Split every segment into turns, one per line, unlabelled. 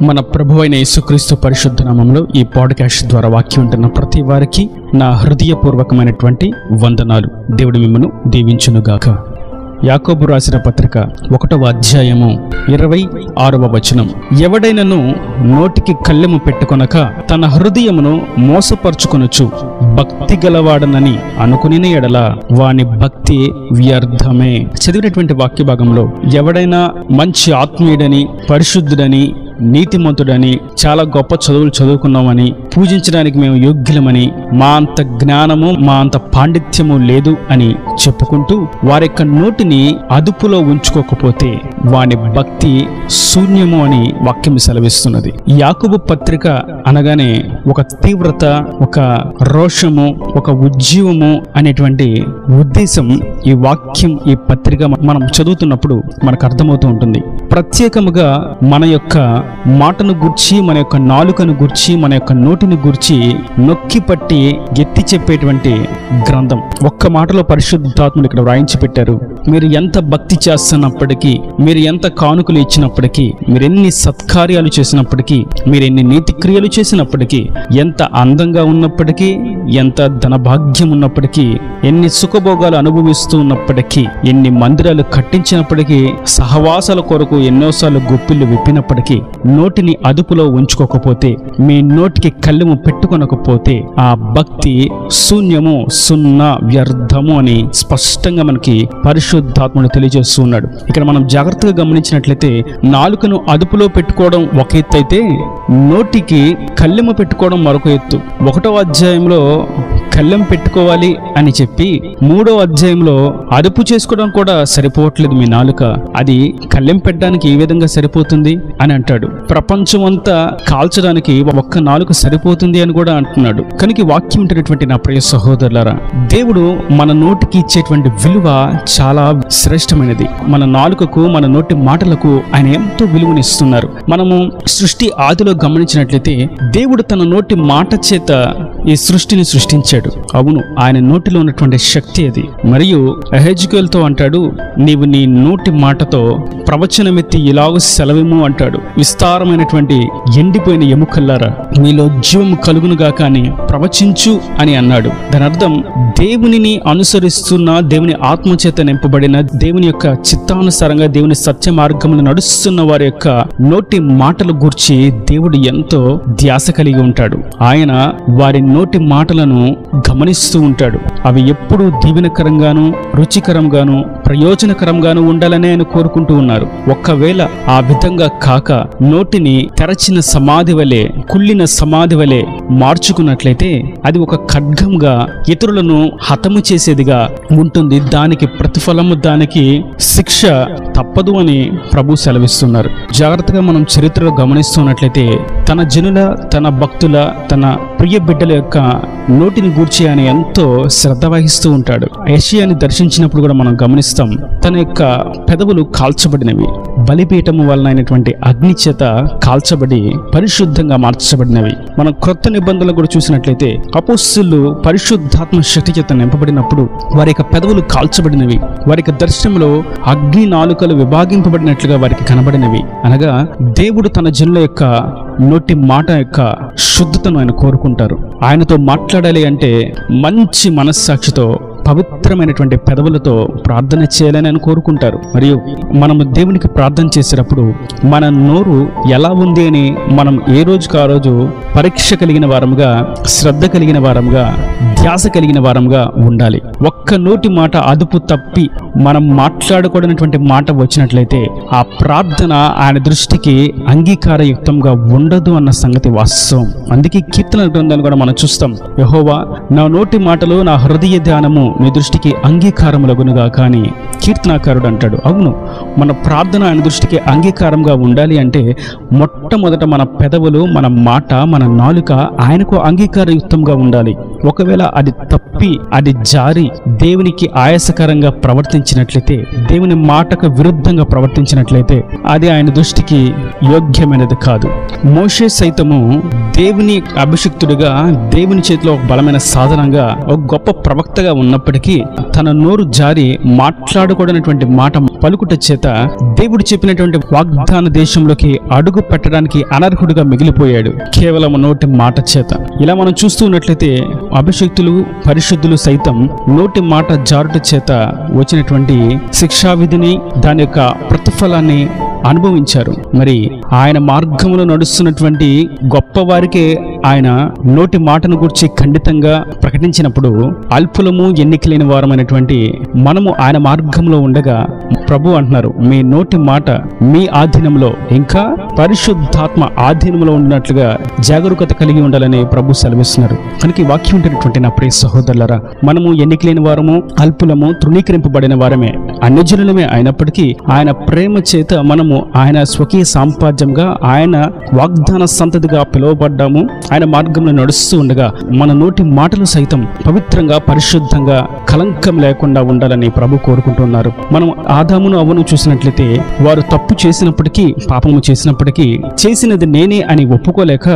మన ప్రభువైన యేసుక్రీస్తు పరిశుద్ధ నామములో ఈ పాడ్కాస్ట్ ద్వారా వాక్యం ఉంటున్న ప్రతి వారికి నా హృదయపూర్వకమైనటువంటి వందనాలు. దేవుడు మిమ్మను దీవించునుగాక. యాకోబు రాసిన పత్రిక 1వ అధ్యాయము 26వ వచనం. ఎవడైనను నోటికి కళ్ళెము పెట్టుకొనక తన హృదయమును మోసపరుచుకొనుచు భక్తి గలవాడనని అనుకుని ఎడల వాని భక్తి వ్యర్థమే. చదివినటువంటి వాక్య భాగంలో ఎవడైనా మంచి ఆత్మీయుడని, పరిశుద్ధుడని, నీతిమంతుడని, చాలా గొప్ప చదువులు చదువుకున్నామని, పూజించడానికి మేము యోగ్యులమని, మా అంత జ్ఞానము, మా అంత పాండిత్యము లేదు అని చెప్పుకుంటూ వారి యొక్క నోటిని అదుపులో ఉంచుకోకపోతే వాని భక్తి శూన్యము అని వాక్యం సెలవిస్తున్నది. యాకోబు పత్రిక అనగానే ఒక తీవ్రత, ఒక రోషము, ఒక ఉజ్జీవము అనేటువంటి ఉద్దేశం ఈ వాక్యం, ఈ పత్రిక మనం చదువుతున్నప్పుడు మనకు అర్థమవుతూ ఉంటుంది. ప్రత్యేకముగా మన యొక్క మాటను గూర్చి, మన యొక్క నాలుకను గూర్చి, మన యొక్క నోటిని గూర్చి నొక్కి పట్టి ఎత్తి చెప్పేటువంటి గ్రంథం. ఒక్క మాటలో పరిశుద్ధాత్ముడు ఇక్కడ వ్రాయించి పెట్టారు. మీరు ఎంత భక్తి చేస్తున్నప్పటికీ, మీరు ఎంత కానుకలు ఇచ్చినప్పటికీ, మీరు ఎన్ని సత్కార్యాలు చేసినప్పటికీ, మీరు ఎన్ని నీతి క్రియలు చేసినప్పటికీ, ఎంత అందంగా ఉన్నప్పటికీ, ఎంత ధనభాగ్యం ఉన్నప్పటికీ, ఎన్ని సుఖభోగాలు అనుభవిస్తూ ఉన్నప్పటికీ, ఎన్ని మందిరాలు కట్టించినప్పటికీ, సహవాసాల కొరకు ఎన్నోసార్లు గుప్పిళ్ళు విప్పినప్పటికీ, నోటిని అదుపులో ఉంచుకోకపోతే, మీ నోటికి కళ్ళెము పెట్టుకొనకపోతే ఆ భక్తి శూన్యము, సున్నా, వ్యర్థము అని స్పష్టంగా మనకి పరిశుద్ధాత్ముడు తెలియజేస్తూ ఉన్నాడు. ఇక్కడ మనం జాగ్రత్తగా గమనించినట్లయితే నాలుకను అదుపులో పెట్టుకోవడం ఒక ఎత్తు అయితే, నోటికి కళ్ళెము పెట్టుకోవడం మరొక ఎత్తు. 1వ అధ్యాయంలో కళ్ళెం పెట్టుకోవాలి అని చెప్పి 3వ అధ్యాయంలో అదుపు చేసుకోవడం కూడా సరిపోవట్లేదు మీ నాలుక, అది కళ్ళెం పెట్టడానికి ఏ విధంగా సరిపోతుంది అని అంటాడు. ప్రపంచం అంతా కాల్చడానికి ఒక్క నాలుక సరిపోతుంది అని కూడా అంటున్నాడు. కనుక వాక్యం ఉంటున్నటువంటి నా ప్రియ సహోదరులారా, దేవుడు మన నోటికి ఇచ్చేటువంటి విలువ చాలా శ్రేష్టమైనది. మన నాలుకకు, మన నోటి మాటలకు ఆయన ఎంతో విలువనిస్తున్నారు. మనము సృష్టి ఆదిలో గమనించినట్లయితే దేవుడు తన నోటి మాట చేత ఈ సృష్టిని సృష్టించాడు. అవును, ఆయన నోటిలో ఉన్నటువంటి శక్తి అది. మరియు ఎహెజ్కేలుతో అంటాడు, నీవు నీ నోటి మాటతో ప్రవచనమెత్తి ఇలాగ సెలవేమో అంటాడు. విస్తారమైనటువంటి ఎండిపోయిన ఎముకల్లారా మీలో జీవము కలుగునుగాక అని ప్రవచించు అని అన్నాడు. దాని అర్థం దేవునిని అనుసరిస్తున్న, దేవుని ఆత్మచేత నింపబడిన, దేవుని యొక్క చిత్తానుసారంగా దేవుని సత్య మార్గములు నడుస్తున్న వారి యొక్క నోటి మాటల గూర్చి దేవుడు ఎంతో ధ్యాస కలిగి ఉంటాడు. ఆయన వారి నోటి మాటలను గమనిస్తూ ఉంటాడు. అవి ఎప్పుడూ దీవెనకరంగాను, రుచికరంగాను, ప్రయోజనకరంగాను ఉండాలని ఆయన కోరుకుంటూ ఉన్నారు. ఒక్కవేళ ఆ విధంగా కాక నోటిని తెరచిన సమాధి వలె, కుళ్ళిన సమాధి వలె మార్చుకున్నట్లయితే అది ఒక ఖడ్గంగా ఇతరులను హతము చేసేదిగా ఉంటుంది. దానికి ప్రతిఫలము, దానికి శిక్ష తప్పదు అని ప్రభు సెలవిస్తున్నారు. జాగ్రత్తగా మనం చరిత్రలో గమనిస్తున్నట్లయితే తన జనుల, తన భక్తుల, తన ప్రియ బిడ్డల యొక్క నోటిని గూర్చి ఆయన ఎంతో శ్రద్ధ వహిస్తూ ఉంటాడు. యెషయాని దర్శించినప్పుడు కూడా మనం గమనిస్తాం, తన యొక్క పెదవులు కాల్చబడినవి, బలిపీఠము వలన అయినటువంటి అగ్ని చేత కాల్చబడి పరిశుద్ధంగా మార్చబడినవి. మనం క్రొత్త నిబంధనలు కూడా చూసినట్లయితే అపోస్తలులు పరిశుద్ధాత్మ శక్తి చేత నింపబడినప్పుడు వారి యొక్క పెదవులు కాల్చబడినవి, వారి యొక్క దర్శనంలో అగ్ని నాలుకలు విభాగింపబడినట్లుగా వారికి కనబడినవి. అనగా దేవుడు తన జనుల యొక్క నోటి మాట యొక్క శుద్ధతను ఆయన కోరుకుంటారు. ఆయనతో మాట్లాడాలి అంటే మంచి మనస్సాక్షితో, పవిత్రమైనటువంటి పెదవులతో ప్రార్థన చేయాలని ఆయన కోరుకుంటారు. మరియు మనము దేవునికి ప్రార్థన చేసేటప్పుడు మన నోరు ఎలా ఉంది అని మనం ఏ రోజుకు ఆ రోజు పరీక్ష కలిగిన వారముగా, శ్రద్ధ కలిగిన వారముగా, ధ్యాస కలిగిన వారముగా ఉండాలి. ఒక్క నోటి మాట అదుపు తప్పి మనం మాట్లాడకూడనటువంటి మాట వచ్చినట్లయితే ఆ ప్రార్థన ఆయన దృష్టికి అంగీకారయుక్తంగా ఉండదు అన్న సంగతి వాస్తవం. అందుకే కీర్తన గ్రంథాన్ని కూడా మనం చూస్తాం, యెహోవా నా నోటి మాటలు, నా హృదయ ధ్యానము మీ దృష్టికి అంగీకారములగునుగా కానీ కీర్తనాకారుడు అంటాడు. అవును, మన ప్రార్థన ఆయన దృష్టికి అంగీకారంగా ఉండాలి అంటే మొట్టమొదట మన పెదవులు, మన మాట, మన నాలుక ఆయనకు అంగీకారయుక్తంగా ఉండాలి. ఒకవేళ అది తప్పు తప్పి అది జారి దేవునికి ఆయాసకరంగా ప్రవర్తించినట్లయితే, దేవుని మాటకు విరుద్ధంగా ప్రవర్తించినట్లయితే అది ఆయన దృష్టికి యోగ్యమైనది కాదు. మోషే సైతము దేవుని అభిషిక్తుడిగా, దేవుని చేతిలో ఒక బలమైన సాధనంగా, ఒక గొప్ప ప్రవక్తగా ఉన్నప్పటికీ తన నోరు జారి మాట్లాడకూడనటువంటి మాట పలుకుట చేత దేవుడు చెప్పినటువంటి వాగ్దాన దేశంలోకి అడుగు పెట్టడానికి అనర్హుడిగా మిగిలిపోయాడు, కేవలం నోటి మాట చేత. ఇలా మనం చూస్తూ ఉన్నట్లయితే అభిషిక్తులు, పరిశుద్ధులు సైతం నోటి మాట జారుట చేత వచ్చినటువంటి శిక్షావిధిని, దాని యొక్క ప్రతిఫలాన్ని అనుభవించారు. మరి ఆయన మార్గంలో నడుస్తున్నటువంటి గొప్ప వారికే ఆయన నోటి మాటను గురించి ఖండితంగా ప్రకటించినప్పుడు, అల్పులము ఎన్నికలేని వారమైనటువంటి మనము ఆయన మార్గంలో ఉండగా ప్రభు అంటున్నారు, మీ నోటి మాట మీ ఆధీనంలో, ఇంకా పరిశుద్ధాత్మ ఆధీనంలో ఉన్నట్లుగా జాగరూకత కలిగి ఉండాలని ప్రభు సెలవిస్తున్నారు. కనుక ఈ వాక్యం ఉంటున్నటువంటి నా ప్రియ సహోదరులారా, మనము ఎన్నికలేని వారము, అల్పులము, తృణీకరింపబడిన వారమే, అన్యజనులమే అయినప్పటికీ ఆయన ప్రేమ చేత మనము ఆయన స్వకీయ సాంపాద్యంగా, ఆయన వాగ్దాన సంతతిగా పిలువబడ్డాము. ఆయన మార్గంలో నడుస్తూ ఉండగా మన నోటి మాటలు సైతం పవిత్రంగా, పరిశుద్ధంగా, కలంకం లేకుండా ఉండాలని ప్రభు కోరుకుంటున్నారు. మనం ఆదామును అవ్వను చూసినట్లయితే వారు తప్పు చేసినప్పటికీ, పాపము చేసినప్పటికీ, చేసినది నేనే అని ఒప్పుకోలేక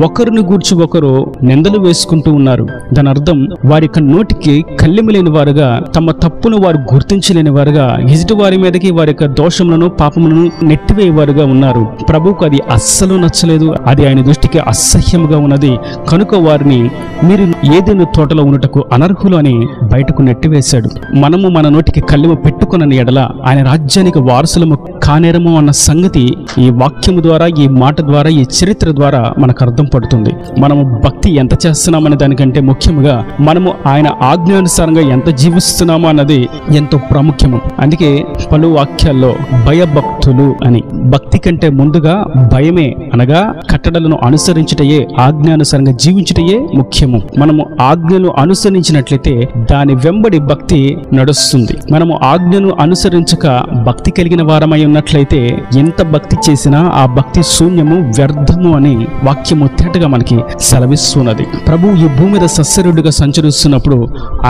ఒకరిని గూర్చి ఒకరు నిందలు వేసుకుంటూ ఉన్నారు. దాని అర్థం వారి యొక్క నోటికి కళ్ళెము లేని వారుగా, తమ తప్పును వారు గుర్తించలేని వారుగా, ఎదుటి వారి మీదకి వారి యొక్క దోషములను, పాపములను నెట్టివేయవారుగా ఉన్నారు. ప్రభువుకు అది అస్సలు నచ్చలేదు. అది ఆయన దృష్టికి అసహ్యముగా ఉన్నది. కనుక వారిని మీరు ఏదైనా తోటలో ఉన్నటకు అనర్హులు అని బయటకు నెట్టివేశాడు. మనము మన నోటికి కళ్ళెము పెట్టుకున్న ఎడల ఆయన రాజ్యానికి వారసులము కానేరము అన్న సంగతి ఈ వాక్యము ద్వారా, ఈ మాట ద్వారా, ఈ చరిత్ర ద్వారా మనకు అర్థం పడుతుంది. మనము భక్తి ఎంత చేస్తున్నామనే దానికంటే ముఖ్యముగా మనము ఆయన ఆజ్ఞానుసారంగా ఎంత జీవిస్తున్నామో అన్నది ఎంతో ప్రాముఖ్యము. అందుకే పలు వాక్యాల్లో భయభక్తులు అని, భక్తి కంటే ముందుగా భయమే, అనగా కట్టడలను అనుసరించుటయే, ఆజ్ఞానుసారంగా జీవించుటయే ముఖ్యము. మనము ఆజ్ఞను అనుసరించినట్లయితే దాని వెంబడి భక్తి నడుస్తుంది. మనము ఆజ్ఞను అనుసరించక భక్తి కలిగిన వారమై ఉన్నట్లయితే ఎంత భక్తి చేసినా ఆ భక్తి శూన్యము, వ్యర్థము అని వాక్యము తేటగా మనకి సెలవిస్తున్నది. ప్రభు ఈ భూమి మీద సస్యరుడిగా సంచరిస్తున్నప్పుడు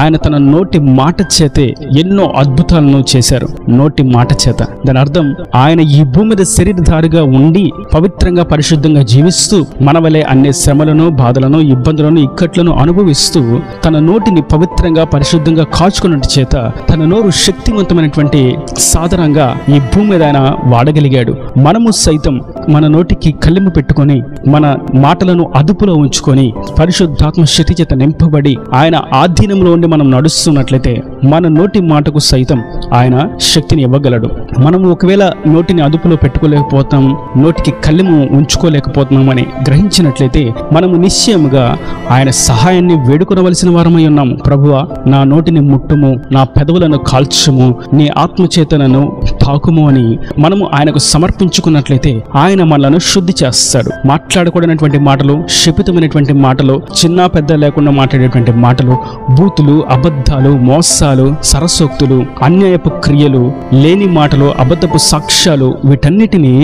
ఆయన తన నోటి మాట చేతే ఎన్నో అద్భుతాలను చేశారు. నోటి మాట చేత. దాని అర్థం ఆయన ఈ భూమి మీద శరీరధారిగా ఉండి పవిత్రంగా, పరిశుద్ధంగా జీవిస్తూ మన వలె అన్ని శ్రమలను, బాధలను, ఇబ్బందులను, ఇక్కట్లను అనుభవిస్తూ తన నోటిని పవిత్రంగా, పరిశుద్ధంగా కాచుకున్నట్టు చేత తన నోరు శక్తివంతమైనటువంటి సాధనంగా ఈ భూమి మీద ఆయన వాడగలిగాడు. మనము సైతం మన నోటికి కళ్ళెము పెట్టుకొని, మన మాటలను అదుపులో ఉంచుకొని, పరిశుద్ధాత్మ శక్తి చేత నింపబడి ఆయన ఆధీనంలో ఉండి మనం నడుస్తున్నట్లయితే మన నోటి మాటకు సైతం ఆయన శక్తిని ఇవ్వగలడు. మనము ఒకవేళ నోటిని అదుపులో పెట్టుకోలేకపోతాం, నోటికి కళ్ళెము ఉంచుకోలేకపోతున్నామని గ్రహించినట్లయితే మనము నిశ్చయముగా ఆయన సహాయాన్ని వేడుకొనవలసిన వారమై ఉన్నాము. ప్రభువా, నా నోటిని ముట్టుము, నా పెదవులను కాల్చుము, నీ ఆత్మచేతనను తాకుము అని మనము ఆయనకు సమర్పించుకున్నట్లయితే ఆయన మనలను శుద్ధి చేస్తాడు. మాట్లాడకూడనటువంటి మాటలు, శపితమైనటువంటి మాటలు, చిన్న పెద్ద లేకుండా మాట్లాడేటువంటి మాటలు, బూతులు, అబద్ధాలు, మోసాలు, సరసోక్తులు, అన్యాయపు క్రియలు, లేని మాటలు, అబద్ధపు సాక్ష్యాలు, వీటన్నిటినీ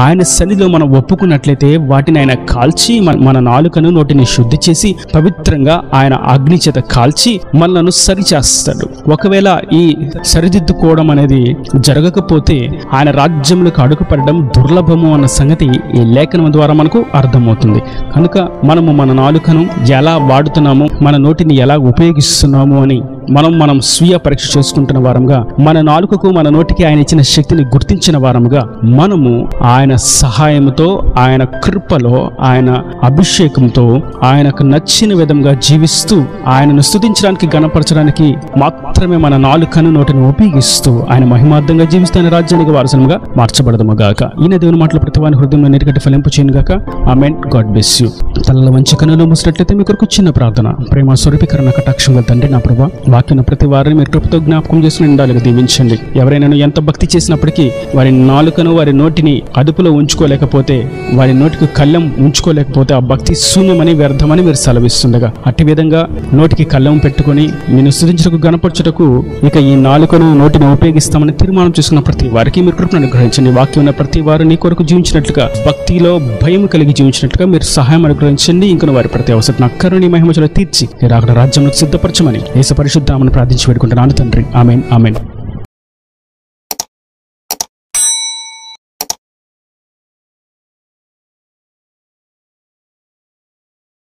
ఆయన సన్నిధిలో మనం ఒప్పుకున్నట్లయితే వాటిని ఆయన కాల్చి మన నాలుకను, నోటిని శుద్ధి చేసి పవిత్రంగా ఆయన అగ్ని చేత కాల్చి మనలను సరిచేస్తాడు. ఒకవేళ ఈ సరిదిద్దుకోవడం అనేది జరగకపోతే ఆయన రాజ్యంలోకి అడుగుపడడం దుర్లభము అన్న సంగతి ఈ లేఖనం ద్వారా మనకు అర్థమవుతుంది. కనుక మనము మన నాలుకను ఎలా వాడుతున్నాము, మన నోటిని ఎలా ఉపయోగిస్తున్నాము అని మనం స్వీయ పరీక్ష చేసుకుంటున్న వారంగా, మన నాలుకకు, మన నోటికి ఆయన ఇచ్చిన శక్తిని గుర్తించిన వారముగా మనము ఆయన సహాయంతో, ఆయన కృపలో, ఆయన అభిషేకంతో ఆయనకు నచ్చిన విధంగా జీవిస్తూ ఆయనను స్తుతించడానికి, గణపరచడానికి మాత్రమే మన నాలుకను, నోటిని ఉపయోగిస్తూ ఆయన మహిమార్థంగా జీవిస్తూ ఆయన రాజ్యానికి వారసులుగా మార్చబడదుముగాక. ఈయన దేవుని మాటలు ప్రతి వారి హృదయంలో నీటికట్టి ఫలింపు చేయనుగాక. ఆమేన్. God bless you. తలలో వంచి కన్నులు మూసినట్లయితే మీ కొరకు చిన్న ప్రార్థన. ప్రేమ స్వరూపీకరణ కటాక్షంగా తండ్రి, నా ప్రభా, వాక్యం ప్రతి వారిని మీరు కృపతో జ్ఞాపకం చేసుకుని ఉండాలని దీవించండి. ఎవరైనా ఎంత భక్తి చేసినప్పటికీ వారి నాలుకను వారి నోటిని అదుపులో ఉంచుకోలేకపోతే, వారి నోటికి కళ్ళెం ఉంచుకోలేకపోతే ఆ భక్తి శూన్యమని వ్యర్థమని మీరు సెలవిస్తుండగా, అట్టి విధంగా నోటికి కళ్ళెం పెట్టుకుని నేను స్తుతించుటకు గణపరచుటకు ఇక ఈ నాలుకను నోటిని ఉపయోగిస్తామని తీర్మానం చేసుకున్న ప్రతి వారికి మీరు కృపను అనుగ్రహించండి. వాక్యం ఉన్న ప్రతి వారు నీ కొరకు జీవించినట్లుగా, భక్తిలో భయం కలిగి జీవించినట్లుగా మీరు సహాయం అనుగ్రహించండి. ఇంకను వారి ప్రతి అవసరం అక్కరు నీ మహిమలో తీర్చి మీరు అక్కడ రాజ్యంలో సిద్ధపరచమని యేసు పరిశుద్ధ నామమున ప్రార్థించి వేడుకుంటున్నాను తండ్రి. ఆమేన్, ఆమేన్.